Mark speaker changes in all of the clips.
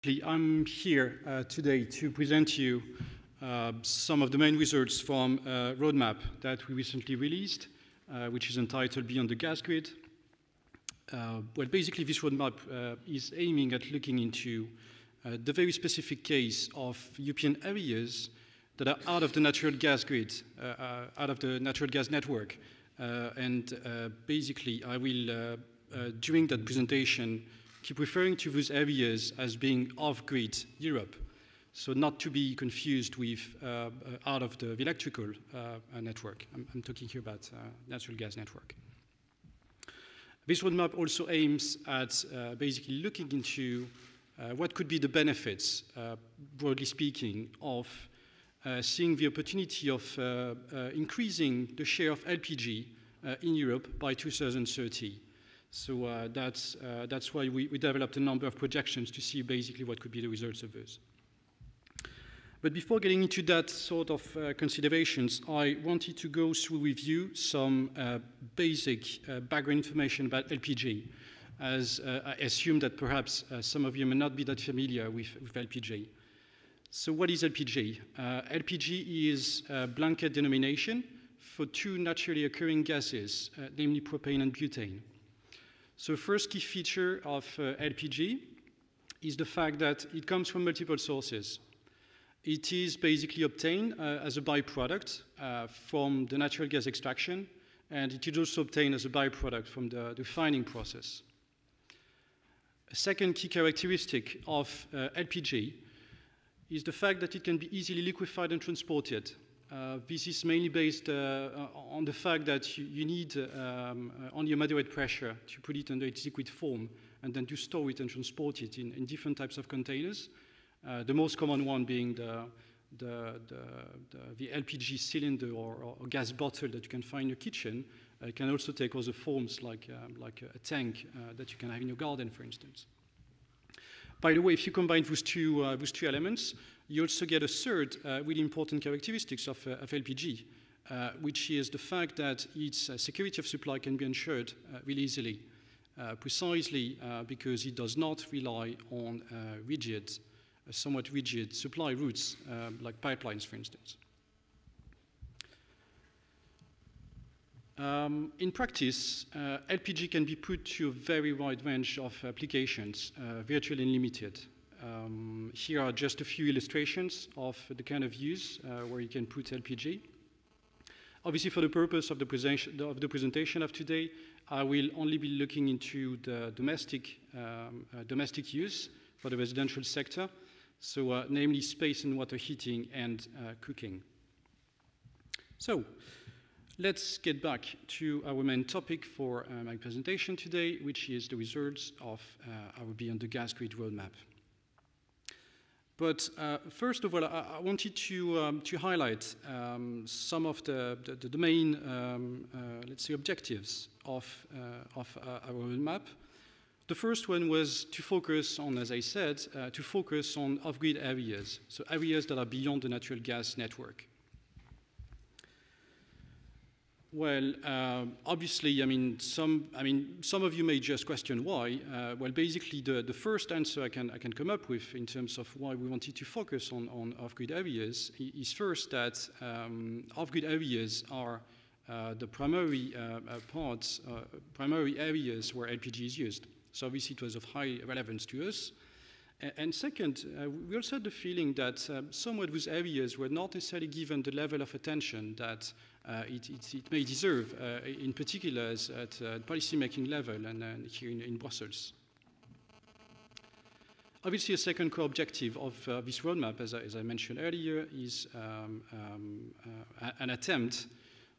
Speaker 1: I'm here today to present you some of the main results from a roadmap that we recently released, which is entitled Beyond the Gas Grid. Well, basically, this roadmap is aiming at looking into the very specific case of European areas that are out of the natural gas grid, out of the natural gas network. Basically, I will, during that presentation, keep referring to those areas as being off-grid Europe, so not to be confused with out of the electrical network. I'm talking here about natural gas network. This roadmap also aims at basically looking into what could be the benefits, broadly speaking, of seeing the opportunity of increasing the share of LPG in Europe by 2030. So that's why we developed a number of projections to see basically what could be the results of those. But before getting into that sort of considerations, I wanted to go through with you some basic background information about LPG, as I assume that perhaps some of you may not be that familiar with LPG. So what is LPG? LPG is a blanket denomination for two naturally occurring gases, namely propane and butane. So first key feature of LPG is the fact that it comes from multiple sources. It is basically obtained as a byproduct from the natural gas extraction, and it is also obtained as a byproduct from the refining process. A second key characteristic of LPG is the fact that it can be easily liquefied and transported. This is mainly based on the fact that you need only a moderate pressure to put it under its liquid form and then to store it and transport it in different types of containers. The most common one being the LPG cylinder or gas bottle that you can find in your kitchen. It can also take other forms like a tank that you can have in your garden, for instance. By the way, if you combine those two elements, you also get a third really important characteristics of LPG, which is the fact that its security of supply can be ensured really easily, precisely because it does not rely on somewhat rigid supply routes, like pipelines, for instance. In practice, LPG can be put to a very wide range of applications, virtually unlimited. Here are just a few illustrations of the kind of use where you can put LPG. Obviously, for the purpose of the presentation of today, I will only be looking into the domestic use for the residential sector, so namely space and water heating and cooking. So let's get back to our main topic for my presentation today, which is the results of our Beyond the Gas Grid roadmap. But first of all, I wanted to highlight some of the main, let's say, objectives of our roadmap. The first one was to focus on, as I said, to focus on off-grid areas, so areas that are beyond the natural gas network. Well, obviously, some of you may just question why. Well, basically, the first answer I can come up with in terms of why we wanted to focus on off-grid areas is first that off-grid areas are the primary primary areas where LPG is used. So obviously, it was of high relevance to us. And second, we also had the feeling that somewhat those areas were not necessarily given the level of attention that it may deserve, in particular at policy-making level and here in Brussels. Obviously, a second core objective of this roadmap, as I mentioned earlier, is an attempt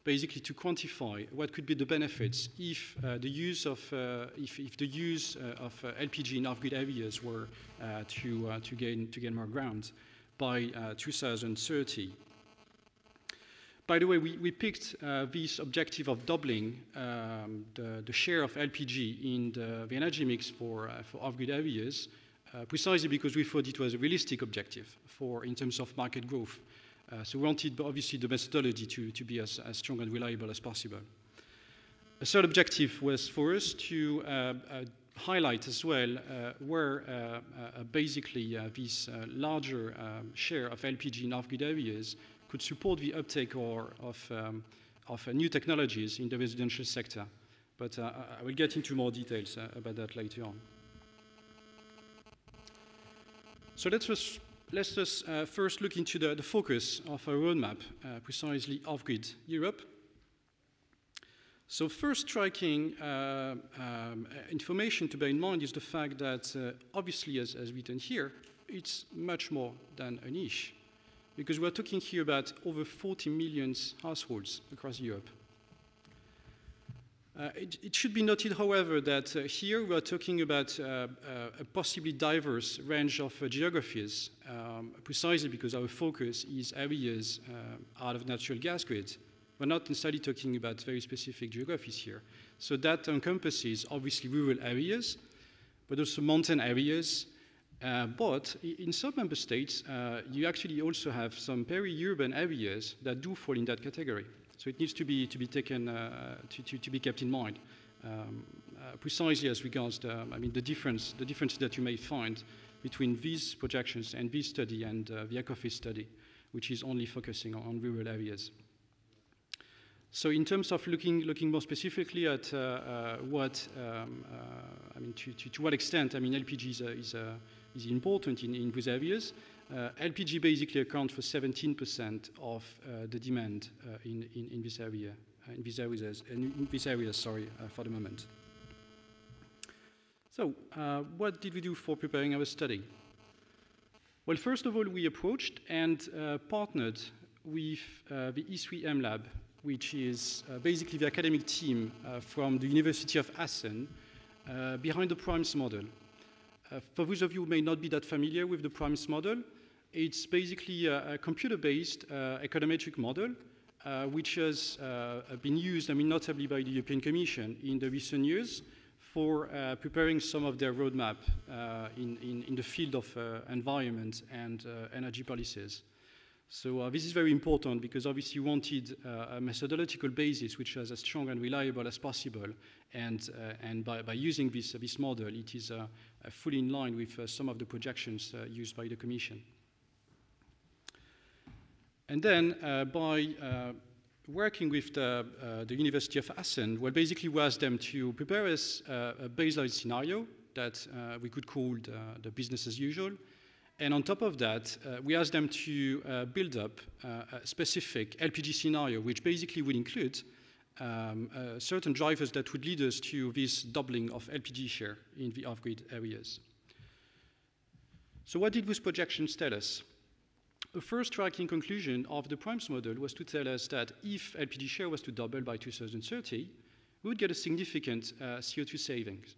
Speaker 1: basically to quantify what could be the benefits if the use of LPG in off-grid areas were to gain more ground by 2030. By the way, we picked this objective of doubling the share of LPG in the energy mix for off-grid areas, precisely because we thought it was a realistic objective in terms of market growth. So we wanted, obviously, the methodology to be as strong and reliable as possible. A third objective was for us to highlight as well where basically this larger share of LPG in off-grid areas could support the uptake of new technologies in the residential sector. But I will get into more details about that later on. So let's just first look into the focus of our roadmap, precisely off-grid Europe. So first striking information to bear in mind is the fact that obviously, as written here, it's much more than a niche, because we're talking here about over 40 million households across Europe. It should be noted, however, that here we are talking about a possibly diverse range of geographies, precisely because our focus is areas out of natural gas grid. We're not necessarily talking about very specific geographies here. So that encompasses obviously rural areas, but also mountain areas. But in some member states, you actually also have some peri-urban areas that do fall in that category. So it needs to be taken to be kept in mind, precisely as regards the difference that you may find between these projections and this study and the ECOFIS study, which is only focusing on rural areas. So in terms of looking more specifically at to what extent LPG is important in these areas, LPG basically accounts for 17% of the demand in this area, in these areas, for the moment. So what did we do for preparing our study? Well, first of all, we approached and partnered with the E3M Lab, which is basically the academic team from the University of Essen behind the PRIMES model. For those of you who may not be that familiar with the PRIMES model, it's basically a computer-based econometric model which has been used, notably by the European Commission in the recent years for preparing some of their roadmap in the field of environment and energy policies. So this is very important because obviously you wanted a methodological basis which is as strong and reliable as possible, and by using this model, it is fully in line with some of the projections used by the Commission. And then by working with the University of Essen, well, basically we asked them to prepare us a baseline scenario that we could call the business as usual. And on top of that, we asked them to build up a specific LPG scenario, which basically would include certain drivers that would lead us to this doubling of LPG share in the off-grid areas. So what did these projections tell us? A first striking conclusion of the PRIMES model was to tell us that if LPG share was to double by 2030, we would get a significant CO2 savings.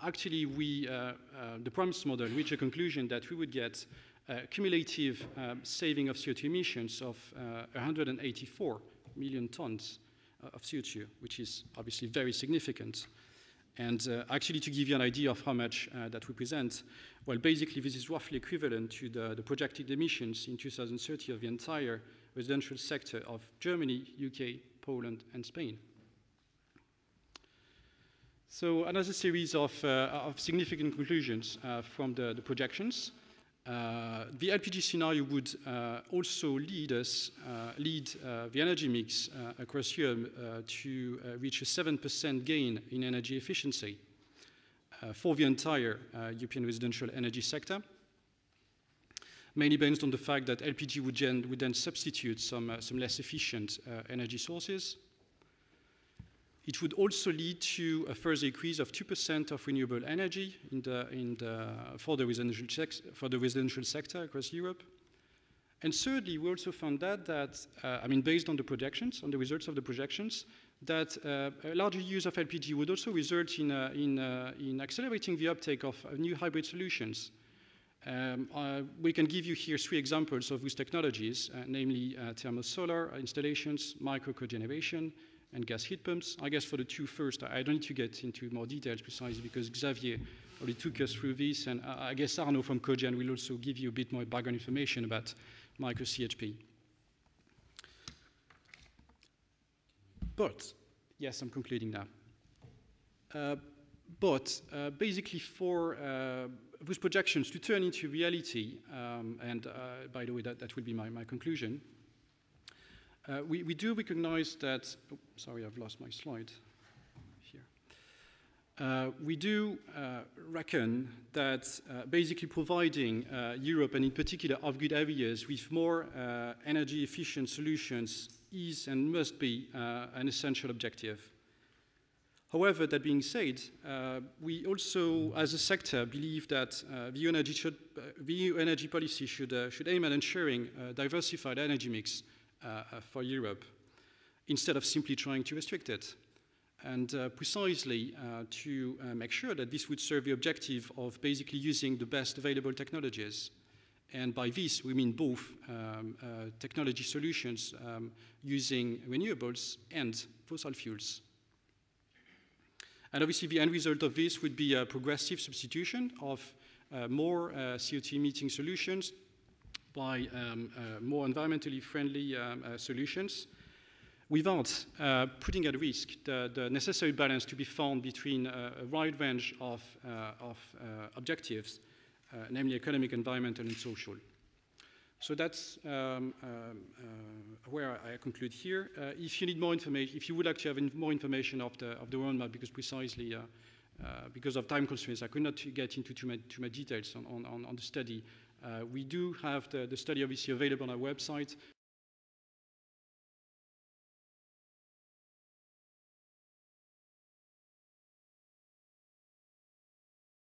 Speaker 1: Actually, the PRIMES model reached a conclusion that we would get a cumulative saving of CO2 emissions of 184 million tons of CO2, which is obviously very significant. And actually, to give you an idea of how much that represents, well, basically, this is roughly equivalent to the projected emissions in 2030 of the entire residential sector of Germany, UK, Poland, and Spain. So another series of significant conclusions from the projections. The LPG scenario would also lead the energy mix across Europe to reach a 7% gain in energy efficiency for the entire European residential energy sector, mainly based on the fact that LPG would then substitute some less efficient energy sources. It would also lead to a further increase of 2% of renewable energy for the residential sector across Europe. And thirdly, we also found that based on the projections, on the results of the projections, that a larger use of LPG would also result in accelerating the uptake of new hybrid solutions. We can give you here 3 examples of these technologies, namely thermosolar installations, micro-cogeneration, and gas heat pumps. I guess for the 2 first, I don't need to get into more details precisely because Xavier already took us through this, and I guess Arno from Cogen will also give you a bit more background information about micro-CHP. But, yes, I'm concluding now. But basically for those projections to turn into reality, and by the way, that will be my conclusion, we do recognize that, oh, sorry, I've lost my slide here. We do reckon that basically providing Europe, and in particular off-grid areas, with more energy efficient solutions is and must be an essential objective. However, that being said, we also, as a sector, believe that the EU energy policy should aim at ensuring a diversified energy mix for Europe, instead of simply trying to restrict it. And precisely to make sure that this would serve the objective of basically using the best available technologies. And by this, we mean both technology solutions using renewables and fossil fuels. And obviously, the end result of this would be a progressive substitution of more CO2 emitting solutions by more environmentally friendly solutions, without putting at risk the necessary balance to be found between a wide range of objectives, namely economic, environmental, and social. So that's where I conclude here. If you need more information, if you would like to have more information of the roadmap, because precisely because of time constraints, I could not get into too much details on the study. We do have the study obviously available on our website.